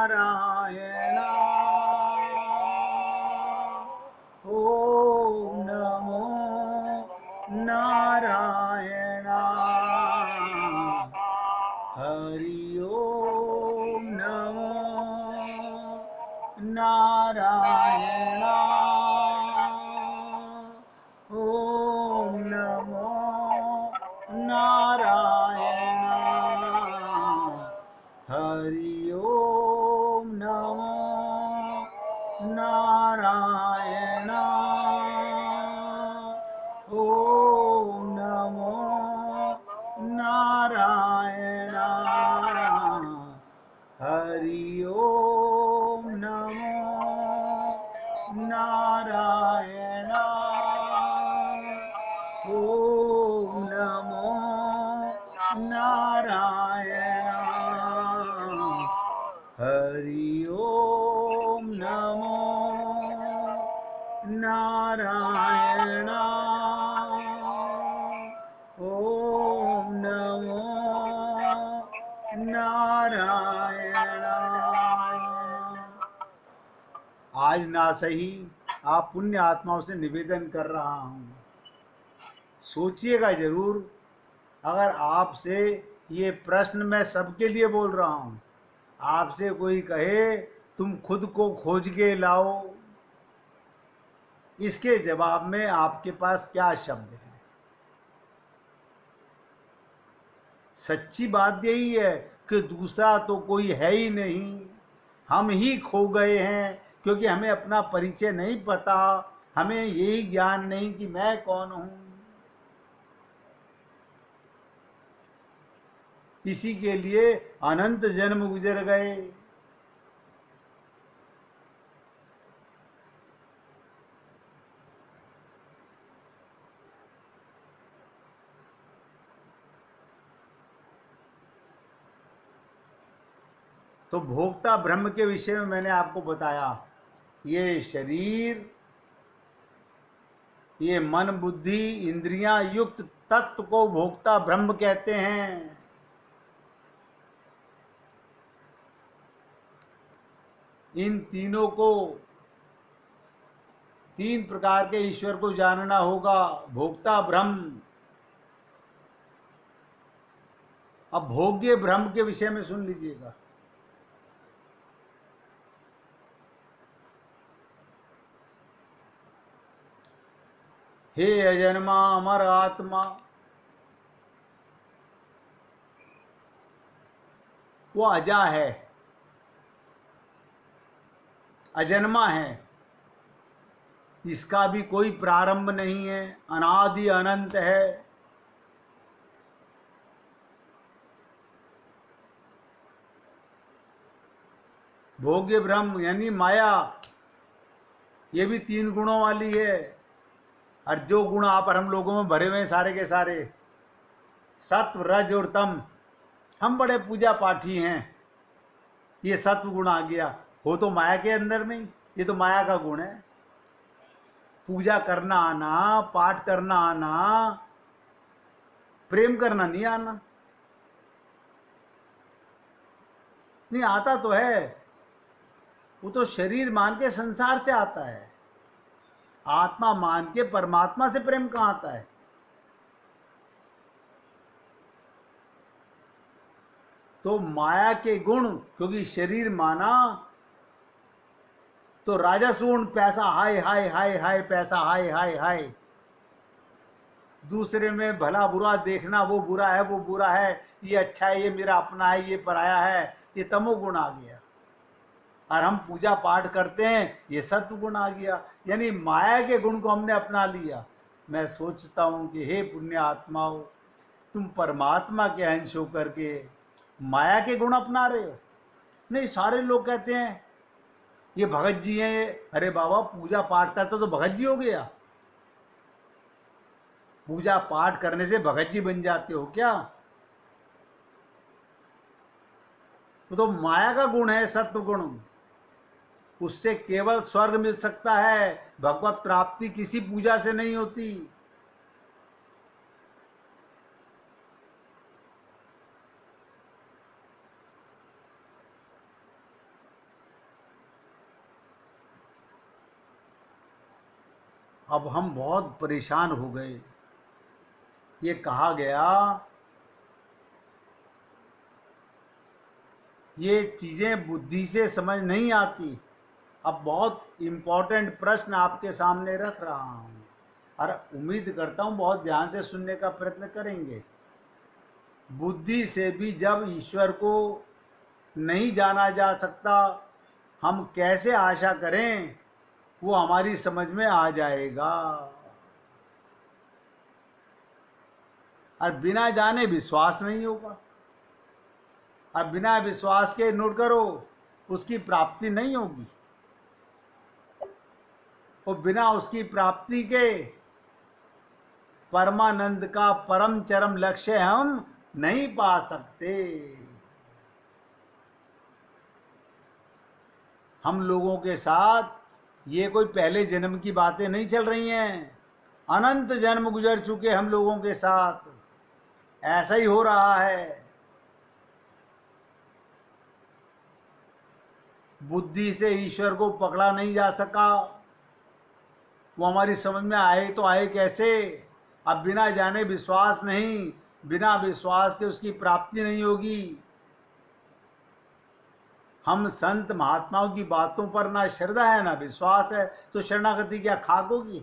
नारायण। ओम नमो नारायण। हरि ओम नमो नारायण। ओम नमो नारायण। हरि ओम नमो नारायण। ओम नमो नारायण। हरि ओम नमो नारायण। ओम नमो नारायण। हरि ओम नमो नारायण। ओम नमो नारायण। आज ना सही आप पुण्य आत्माओं से निवेदन कर रहा हूँ, सोचिएगा जरूर। अगर आपसे ये प्रश्न मैं सबके लिए बोल रहा हूँ, आपसे कोई कहे तुम खुद को खोज के लाओ, इसके जवाब में आपके पास क्या शब्द है? सच्ची बात यही है कि दूसरा तो कोई है ही नहीं, हम ही खो गए हैं, क्योंकि हमें अपना परिचय नहीं पता, हमें यही ज्ञान नहीं कि मैं कौन हूं। इसी के लिए अनंत जन्म गुजर गए। तो भोक्ता ब्रह्म के विषय में मैंने आपको बताया, ये शरीर, ये मन बुद्धि इंद्रियां युक्त तत्व को भोक्ता ब्रह्म कहते हैं। इन तीनों को, तीन प्रकार के ईश्वर को जानना होगा। भोक्ता ब्रह्म। अब भोग्य ब्रह्म के विषय में सुन लीजिएगा। हे अजन्मा अमर आत्मा, वो अजा है, अजन्मा है, इसका भी कोई प्रारंभ नहीं है, अनादि अनंत है। भोग्य ब्रह्म यानी माया, ये भी तीन गुणों वाली है। और जो गुण आप और हम लोगों में भरे हुए हैं सारे के सारे, सत्व रज और तम, हम बड़े पूजा पाठी हैं, ये सत्व गुण आ गया। हो तो माया के अंदर में ही, ये तो माया का गुण है। पूजा करना आना, पाठ करना आना, प्रेम करना नहीं आना। नहीं आता तो है, वो तो शरीर मान के संसार से आता है। आत्मा मान के परमात्मा से प्रेम कहां आता है? तो माया के गुण, क्योंकि शरीर माना तो राजसूण, पैसा हाय हाय हाय हाय, पैसा हाय हाय हाय, दूसरे में भला बुरा देखना, वो बुरा है वो बुरा है, ये अच्छा है ये मेरा अपना है ये पराया है, ये तमोगुण आ गया। और हम पूजा पाठ करते हैं, ये सत्व गुण आ गया। यानी माया के गुण को हमने अपना लिया। मैं सोचता हूं कि हे पुण्य आत्माओं, तुम परमात्मा के अंश होकर के माया के गुण अपना रहे हो। नहीं, सारे लोग कहते हैं ये भगत जी हैं। अरे बाबा, पूजा पाठ करते तो भगत जी हो गया? पूजा पाठ करने से भगत जी बन जाते हो क्या? वो तो माया का गुण है, सत्व गुण। उससे केवल स्वर्ग मिल सकता है, भगवत प्राप्ति किसी पूजा से नहीं होती। अब हम बहुत परेशान हो गए। ये कहा गया, ये चीज़ें बुद्धि से समझ नहीं आती। अब बहुत इम्पोर्टेंट प्रश्न आपके सामने रख रहा हूँ और उम्मीद करता हूँ बहुत ध्यान से सुनने का प्रयत्न करेंगे। बुद्धि से भी जब ईश्वर को नहीं जाना जा सकता, हम कैसे आशा करें वो हमारी समझ में आ जाएगा। और बिना जाने विश्वास नहीं होगा। अब बिना विश्वास के नोट करो, उसकी प्राप्ति नहीं होगी। और बिना उसकी प्राप्ति के परमानंद का परम चरम लक्ष्य हम नहीं पा सकते। हम लोगों के साथ ये कोई पहले जन्म की बातें नहीं चल रही हैं। अनंत जन्म गुजर चुके हम लोगों के साथ ऐसा ही हो रहा है। बुद्धि से ईश्वर को पकड़ा नहीं जा सका, वो हमारी समझ में आए तो आए कैसे। अब बिना जाने विश्वास नहीं, बिना विश्वास के उसकी प्राप्ति नहीं होगी। हम संत महात्माओं की बातों पर ना श्रद्धा है ना विश्वास है, तो शरणागति क्या खाक होगी।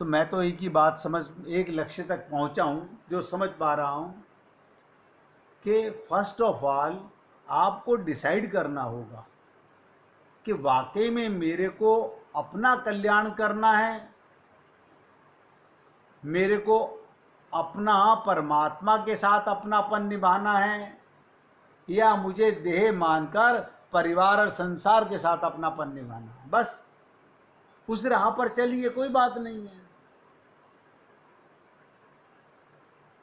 तो मैं तो एक ही बात समझ, एक लक्ष्य तक पहुंचा हूं जो समझ पा रहा हूं कि फर्स्ट ऑफ ऑल आपको डिसाइड करना होगा कि वाकई में मेरे को अपना कल्याण करना है, मेरे को अपना परमात्मा के साथ अपनापन निभाना है, या मुझे देह मानकर परिवार और संसार के साथ अपनापन निभाना है। बस उस राह पर चलिए, कोई बात नहीं है।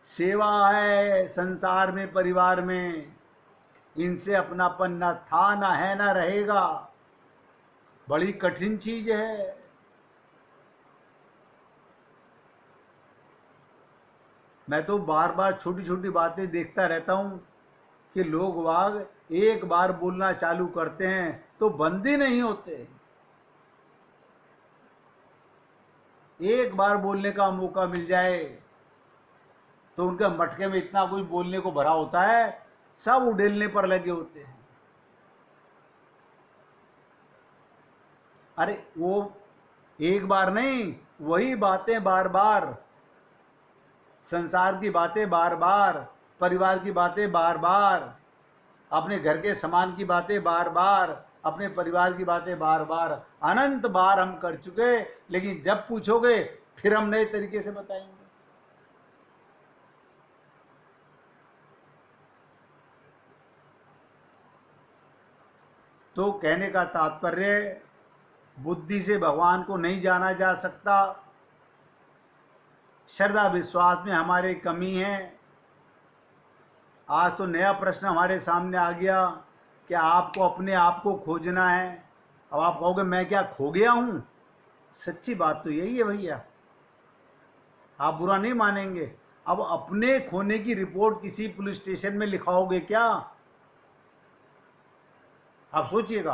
सेवा है संसार में, परिवार में, इनसे अपनापन ना था, ना है, ना रहेगा। बड़ी कठिन चीज है। मैं तो बार बार छोटी छोटी बातें देखता रहता हूं कि लोग वाग एक बार बोलना चालू करते हैं तो बंद ही नहीं होते। एक बार बोलने का मौका मिल जाए तो उनके मटके में इतना कुछ बोलने को भरा होता है, सब उड़ेलने पर लगे होते हैं। अरे वो एक बार नहीं, वही बातें बार बार, संसार की बातें बार बार, परिवार की बातें बार बार, अपने घर के सामान की बातें बार बार, अपने परिवार की बातें बार बार, अनंत बार हम कर चुके। लेकिन जब पूछोगे फिर हम नए तरीके से बताएंगे। तो कहने का तात्पर्य, बुद्धि से भगवान को नहीं जाना जा सकता। श्रद्धा विश्वास में हमारे कमी है। आज तो नया प्रश्न हमारे सामने आ गया कि आपको अपने आप को खोजना है। अब आप कहोगे मैं क्या खो गया हूँ? सच्ची बात तो यही है भैया, आप बुरा नहीं मानेंगे। अब अपने खोने की रिपोर्ट किसी पुलिस स्टेशन में लिखाओगे क्या? आप सोचिएगा,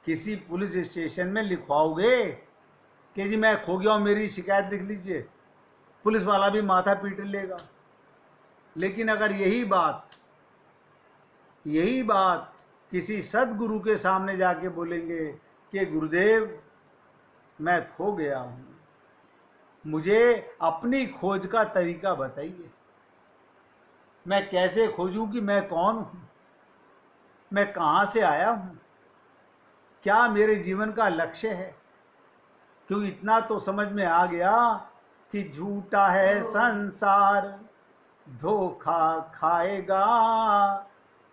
किसी पुलिस स्टेशन में लिखवाओगे कि जी मैं खो गया हूँ, मेरी शिकायत लिख लीजिए, पुलिस वाला भी माथा पीट लेगा। लेकिन अगर यही बात किसी सदगुरु के सामने जाके बोलेंगे कि गुरुदेव मैं खो गया हूँ, मुझे अपनी खोज का तरीका बताइए, मैं कैसे खोजूं कि मैं कौन हूँ, मैं कहाँ से आया हूँ, क्या मेरे जीवन का लक्ष्य है। क्योंकि इतना तो समझ में आ गया कि झूठा है संसार, धोखा खाएगा,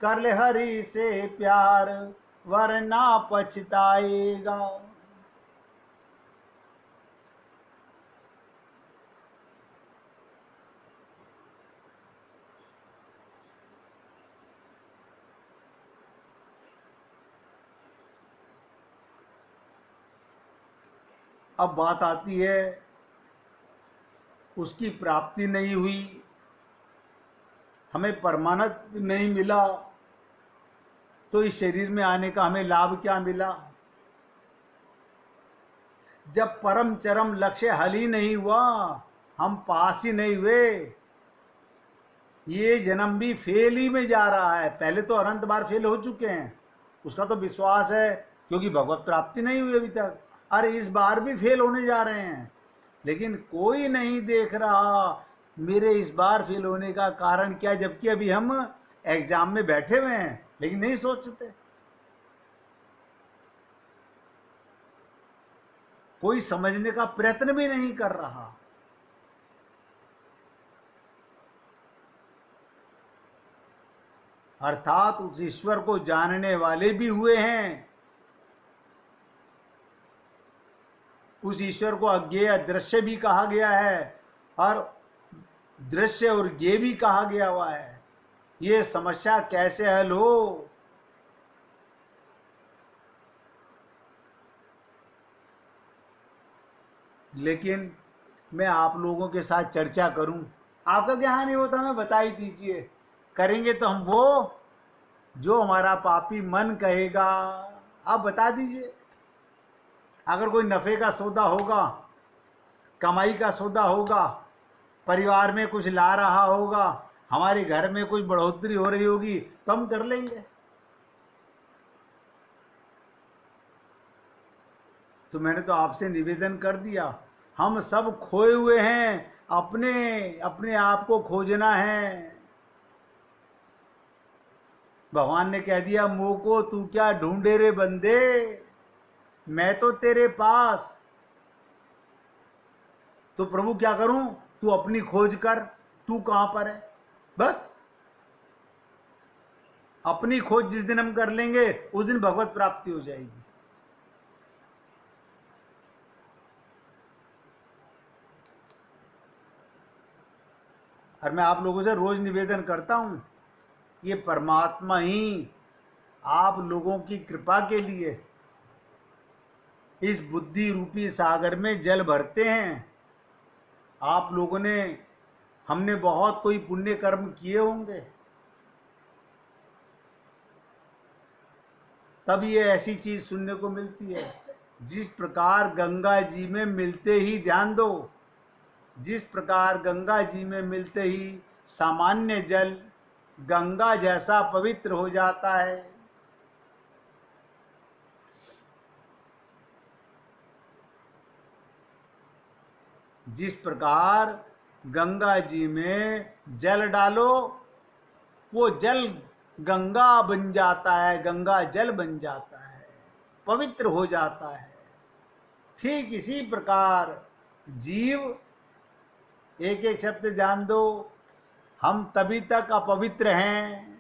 कर ले हरि से प्यार वरना पछताएगा। अब बात आती है, उसकी प्राप्ति नहीं हुई, हमें परमानंद नहीं मिला, तो इस शरीर में आने का हमें लाभ क्या मिला? जब परम चरम लक्ष्य हल ही नहीं हुआ, हम पास ही नहीं हुए, ये जन्म भी फेल ही में जा रहा है। पहले तो अनंत बार फेल हो चुके हैं, उसका तो विश्वास है, क्योंकि भगवत प्राप्ति नहीं हुई अभी तक। अरे इस बार भी फेल होने जा रहे हैं, लेकिन कोई नहीं देख रहा मेरे इस बार फेल होने का कारण क्या, जबकि अभी हम एग्जाम में बैठे हुए हैं, लेकिन नहीं सोचते। कोई समझने का प्रयत्न भी नहीं कर रहा। अर्थात उस ईश्वर को जानने वाले भी हुए हैं, उस ईश्वर को अज्ञेय दृश्य भी कहा गया है और दृश्य और ज्ञेय भी कहा गया हुआ है। ये समस्या कैसे हल हो? लेकिन मैं आप लोगों के साथ चर्चा करूं, आपका क्या हानि होता मैं बता ही दीजिए। करेंगे तो हम वो जो हमारा पापी मन कहेगा, आप बता दीजिए। अगर कोई नफ़े का सौदा होगा, कमाई का सौदा होगा, परिवार में कुछ ला रहा होगा, हमारे घर में कुछ बढ़ोतरी हो रही होगी, तो हम कर लेंगे। तो मैंने तो आपसे निवेदन कर दिया, हम सब खोए हुए हैं, अपने अपने आप को खोजना है। भगवान ने कह दिया मोह को तू क्या ढूंढे रे बंदे, मैं तो तेरे पास। तो प्रभु क्या करूं, तू अपनी खोज कर, तू कहां पर है। बस अपनी खोज जिस दिन हम कर लेंगे उस दिन भगवत प्राप्ति हो जाएगी। और मैं आप लोगों से रोज निवेदन करता हूं, ये परमात्मा ही आप लोगों की कृपा के लिए इस बुद्धि रूपी सागर में जल भरते हैं। आप लोगों ने, हमने बहुत कोई पुण्य कर्म किए होंगे, तब ये ऐसी चीज सुनने को मिलती है। जिस प्रकार गंगा जी में मिलते ही, ध्यान दो, जिस प्रकार गंगा जी में मिलते ही सामान्य जल गंगा जैसा पवित्र हो जाता है, जिस प्रकार गंगा जी में जल डालो वो जल गंगा बन जाता है, गंगा जल बन जाता है, पवित्र हो जाता है। ठीक इसी प्रकार जीव, एक एक शब्द ध्यान दो, हम तभी तक अपवित्र हैं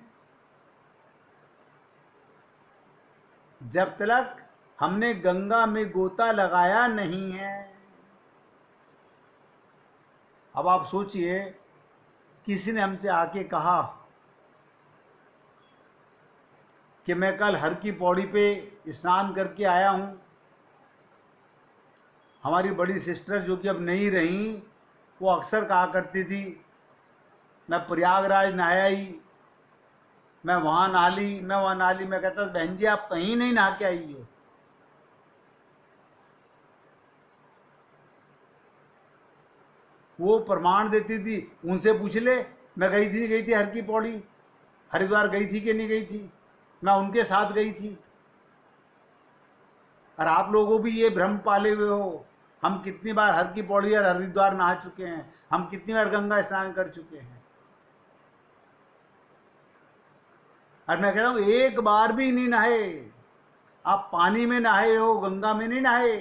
जब तक हमने गंगा में गोता लगाया नहीं है। अब आप सोचिए, किसी ने हमसे आके कहा कि मैं कल हर की पौड़ी पे स्नान करके आया हूँ। हमारी बड़ी सिस्टर जो कि अब नहीं रही, वो अक्सर कहा करती थी मैं प्रयागराज नहाया ही, मैं वहाँ नहा ली, मैं वहाँ नहा ली। मैं कहता था बहन जी आप कहीं नहीं नहा के आई हो। वो प्रमाण देती थी, उनसे पूछ ले मैं गई थी नहीं गई थी हर की पौड़ी, हरिद्वार गई थी कि नहीं गई थी, मैं उनके साथ गई थी। और आप लोगों भी ये भ्रम पाले हुए हो, हम कितनी बार हर की पौड़ी और हरिद्वार नहा चुके हैं, हम कितनी बार गंगा स्नान कर चुके हैं। और मैं कह रहा हूं एक बार भी नहीं नहाए, आप पानी में नहाए हो, गंगा में नहीं नहाए।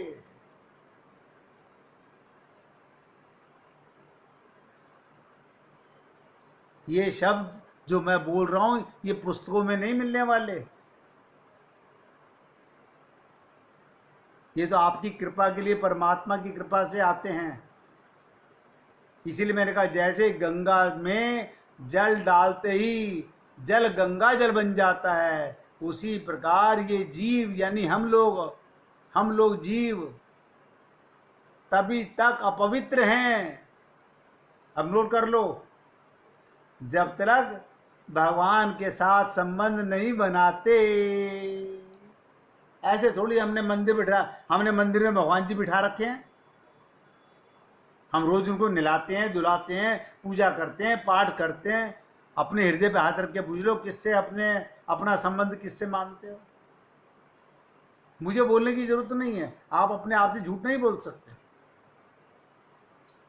ये शब्द जो मैं बोल रहा हूं ये पुस्तकों में नहीं मिलने वाले, ये तो आपकी कृपा के लिए, परमात्मा की कृपा से आते हैं। इसीलिए मैंने कहा जैसे गंगा में जल डालते ही जल गंगा जल बन जाता है, उसी प्रकार ये जीव यानी हम लोग जीव तभी तक अपवित्र हैं। अब नोट कर लो, जब तक भगवान के साथ संबंध नहीं बनाते। ऐसे थोड़ी हमने मंदिर में भगवान जी बिठा रखे हैं। हम रोज उनको नहलाते हैं, धुलाते हैं, पूजा करते हैं, पाठ करते हैं। अपने हृदय पे हाथ रख के पूछ लो किससे अपना संबंध किससे मानते हो। मुझे बोलने की जरूरत नहीं है, आप अपने आप से झूठ नहीं बोल सकते।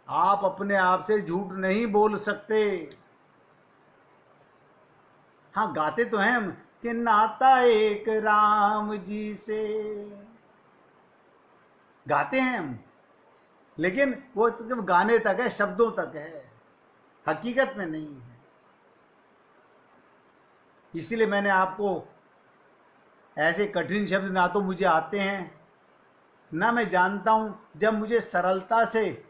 आप अपने आप से झूठ नहीं बोल सकते। हाँ, गाते तो हैं हम कि नाता एक राम जी से, गाते हैं हम, लेकिन वो तो गाने तक है, शब्दों तक है, हकीकत में नहीं है। इसीलिए मैंने आपको ऐसे कठिन शब्द ना तो मुझे आते हैं, ना मैं जानता हूं। जब मुझे सरलता से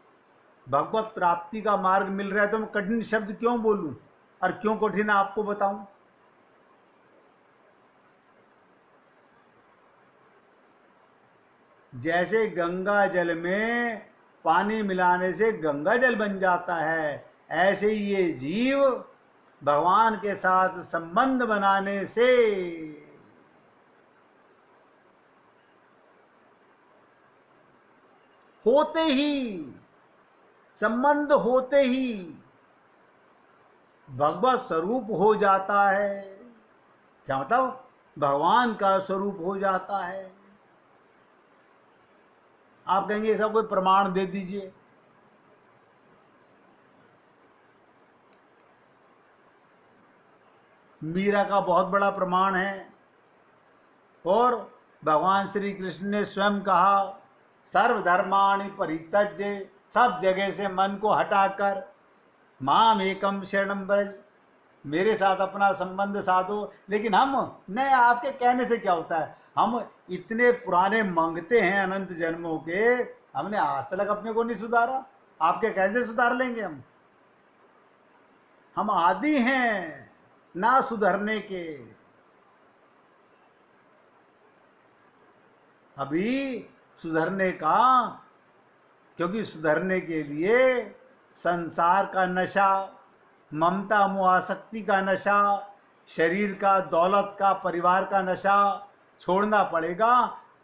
भगवत प्राप्ति का मार्ग मिल रहा है तो मैं कठिन शब्द क्यों बोलूं और क्यों कठिन आपको बताऊं। जैसे गंगा जल में पानी मिलाने से गंगा जल बन जाता है, ऐसे ही ये जीव भगवान के साथ संबंध बनाने से होते ही, संबंध होते ही भगवत स्वरूप हो जाता है। क्या मतलब? भगवान का स्वरूप हो जाता है। आप कहेंगे ऐसा कोई प्रमाण दे दीजिए। मीरा का बहुत बड़ा प्रमाण है, और भगवान श्री कृष्ण ने स्वयं कहा सर्वधर्माणि परित्यज्य, सब जगह से मन को हटाकर माम एकम शरणम व्रज, मेरे साथ अपना संबंध साधो। लेकिन हम नहीं, आपके कहने से क्या होता है, हम इतने पुराने मांगते हैं अनंत जन्मों के, हमने आज तक अपने को नहीं सुधारा, आपके कहने से सुधार लेंगे हम आदी हैं ना सुधरने के। अभी सुधरने का, क्योंकि सुधरने के लिए संसार का नशा, ममता मोह आसक्ति का नशा, शरीर का, दौलत का, परिवार का नशा छोड़ना पड़ेगा,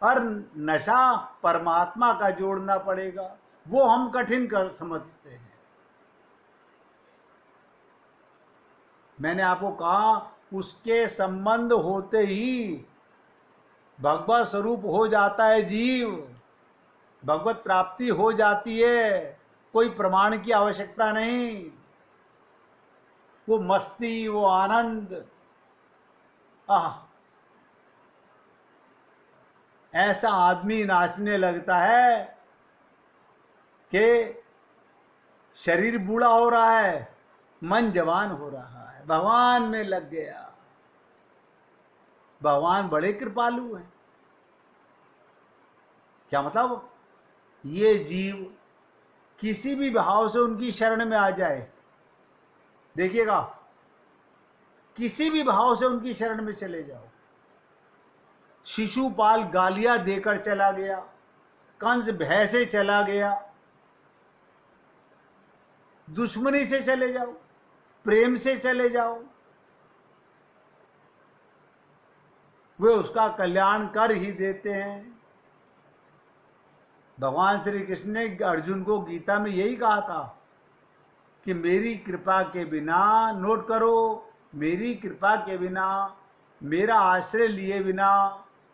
और नशा परमात्मा का जोड़ना पड़ेगा। वो हम कठिन कर समझते हैं। मैंने आपको कहा उसके संबंध होते ही भगवत स्वरूप हो जाता है जीव, भगवत प्राप्ति हो जाती है, कोई प्रमाण की आवश्यकता नहीं। वो मस्ती, वो आनंद, ऐसा आदमी नाचने लगता है कि शरीर बूढ़ा हो रहा है, मन जवान हो रहा है, भगवान में लग गया। भगवान बड़े कृपालु हैं। क्या मतलब? ये जीव किसी भी भाव से उनकी शरण में आ जाए, देखिएगा, किसी भी भाव से उनकी शरण में चले जाओ। शिशुपाल गालियां देकर चला गया, कंस भय से चला गया, दुश्मनी से चले जाओ, प्रेम से चले जाओ, वे उसका कल्याण कर ही देते हैं। भगवान श्री कृष्ण ने अर्जुन को गीता में यही कहा था कि मेरी कृपा के बिना, नोट करो, मेरी कृपा के बिना, मेरा आश्रय लिए बिना,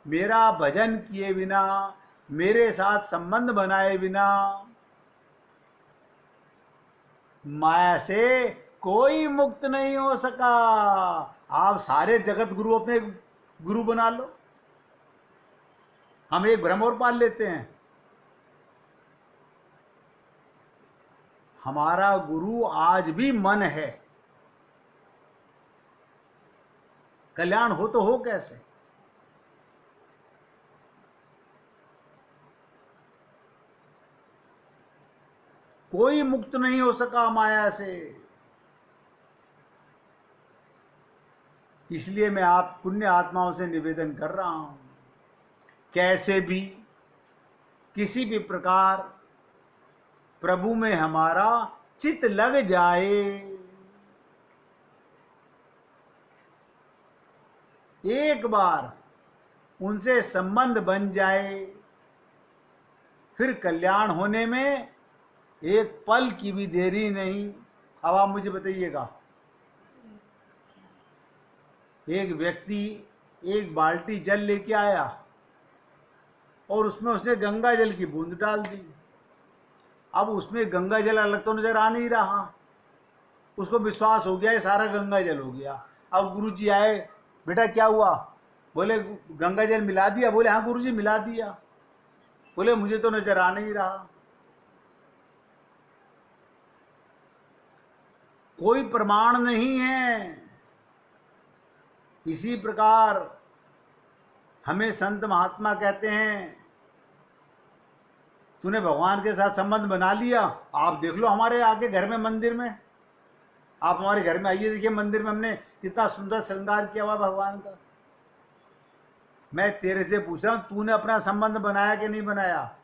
मेरा भजन किए बिना, मेरे साथ संबंध बनाए बिना माया से कोई मुक्त नहीं हो सका। आप सारे जगत गुरु अपने गुरु बना लो, हम एक भ्रम और पाल लेते हैं। हमारा गुरु आज भी मन है। कल्याण हो तो हो कैसे? कोई मुक्त नहीं हो सका माया से। इसलिए मैं आप पुण्य आत्माओं से निवेदन कर रहा हूं, कैसे भी किसी भी प्रकार प्रभु में हमारा चित लग जाए। एक बार उनसे संबंध बन जाए, फिर कल्याण होने में एक पल की भी देरी नहीं। अब आप मुझे बताइएगा, एक व्यक्ति एक बाल्टी जल लेके आया और उसमें उसने गंगा जल की बूंद डाल दी। अब उसमें गंगा जल अलग तो नजर आ नहीं रहा, उसको विश्वास हो गया ये सारा गंगा जल हो गया। अब गुरुजी आए, बेटा क्या हुआ? बोले गंगा जल मिला दिया। बोले हाँ गुरुजी मिला दिया। बोले मुझे तो नजर आ नहीं रहा। कोई प्रमाण नहीं है। इसी प्रकार हमें संत महात्मा कहते हैं, तूने भगवान के साथ संबंध बना लिया। आप देख लो हमारे आके घर में, मंदिर में, आप हमारे घर में आइए, देखिए मंदिर में हमने कितना सुंदर श्रृंगार किया हुआ भगवान का। मैं तेरे से पूछ रहा हूं, तूने अपना संबंध बनाया कि नहीं बनाया?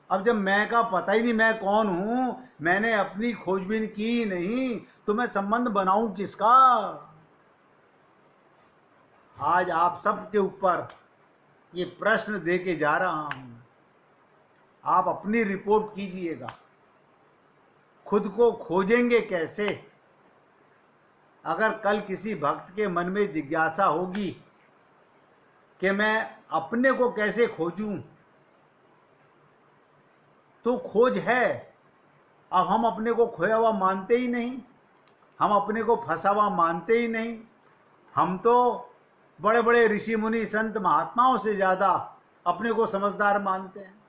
अब जब मैं का पता ही नहीं मैं कौन हूं, मैंने अपनी खोजबीन की नहीं, तो मैं संबंध बनाऊं किसका? आज आप सबके ऊपर ये प्रश्न दे के जा रहा हूं, आप अपनी रिपोर्ट कीजिएगा। खुद को खोजेंगे कैसे? अगर कल किसी भक्त के मन में जिज्ञासा होगी कि मैं अपने को कैसे खोजूं, तो खोज है। अब हम अपने को खोया हुआ मानते ही नहीं, हम अपने को फंसा हुआ मानते ही नहीं। हम तो बड़े बड़े ऋषि मुनि संत महात्माओं से ज़्यादा अपने को समझदार मानते हैं।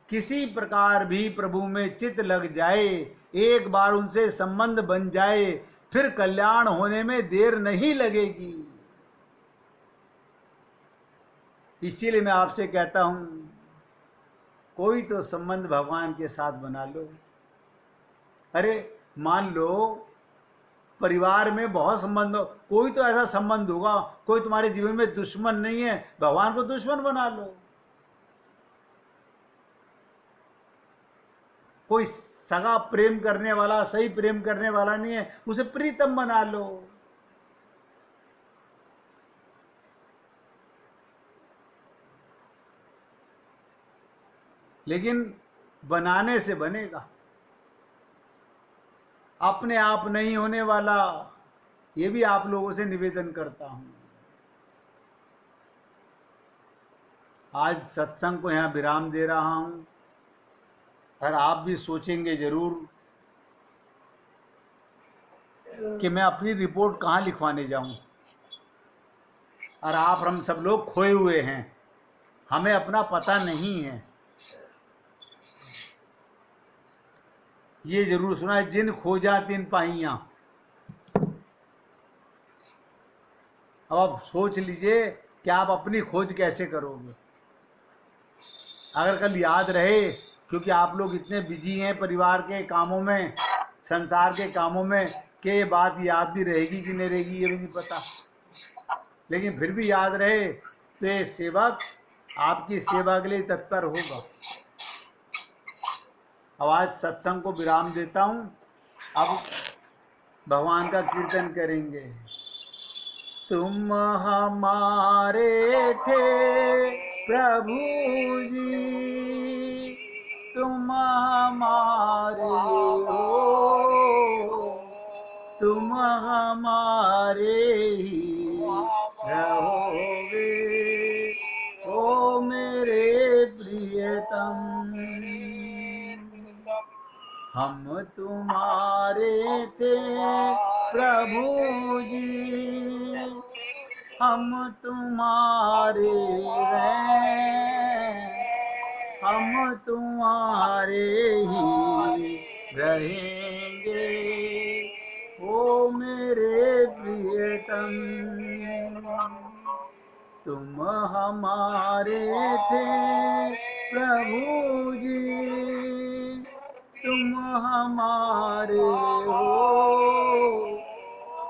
किसी प्रकार भी प्रभु में चित्त लग जाए, एक बार उनसे संबंध बन जाए, फिर कल्याण होने में देर नहीं लगेगी। इसीलिए मैं आपसे कहता हूं, कोई तो संबंध भगवान के साथ बना लो। अरे मान लो परिवार में बहुत संबंध हो, कोई तो ऐसा संबंध होगा, कोई तुम्हारे जीवन में दुश्मन नहीं है, भगवान को दुश्मन बना लो। कोई सगा प्रेम करने वाला, सही प्रेम करने वाला नहीं है, उसे प्रीतम बना लो। लेकिन बनाने से बनेगा, अपने आप नहीं होने वाला। ये भी आप लोगों से निवेदन करता हूं। आज सत्संग को यहाँ विराम दे रहा हूं, और आप भी सोचेंगे जरूर कि मैं अपनी रिपोर्ट कहाँ लिखवाने जाऊं। और आप हम सब लोग खोए हुए हैं, हमें अपना पता नहीं है। ये जरूर सुना है, जिन खोजा तिन पाइयां। अब आप सोच लीजिए कि आप अपनी खोज कैसे करोगे। अगर कल याद रहे, क्योंकि आप लोग इतने बिजी हैं परिवार के कामों में, संसार के कामों में, कि ये बात याद भी रहेगी कि नहीं रहेगी ये भी नहीं पता, लेकिन फिर भी याद रहे तो ये सेवक आपकी सेवा के लिए तत्पर होगा। अब आज सत्संग को विराम देता हूँ। अब भगवान का कीर्तन करेंगे। तुम हमारे थे प्रभु जी, तुम हमारे हो, तुम हमारे ही रहोगे, ओ मेरे प्रियतम। हम तुम्हारे थे प्रभु जी, हम तुम्हारे हैं, हम तुम्हारे ही रहेंगे, ओ मेरे प्रियतम। तुम हमारे थे प्रभु जी, तुम हमारे हो,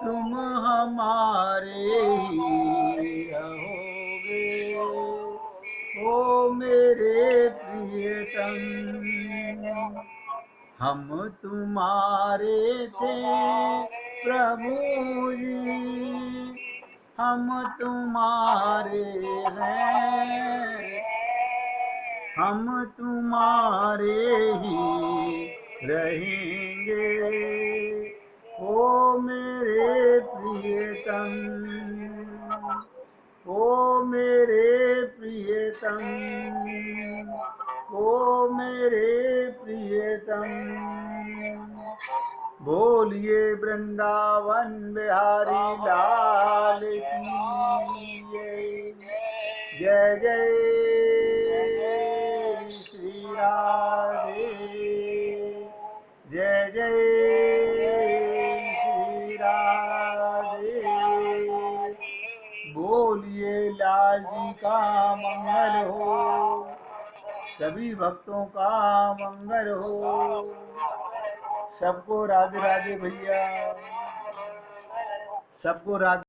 तुम हमारे ही रहोगे, ओ मेरे प्रियतम। हम तुम्हारे थे प्रभु जी, हम तुम्हारे हैं, हम तुम्हारे ही रहेंगे। ओ मेरे प्रियतम, ओ मेरे प्रियतम, ओ मेरे प्रियतम। बोलिए वृंदावन बिहारी लाल की जय जय श्री राधे, जय जय श्री राधे। बोलिए लाल जी का मंगल हो, सभी भक्तों का मंगल हो। सबको राधे राधे भैया, सबको राधे।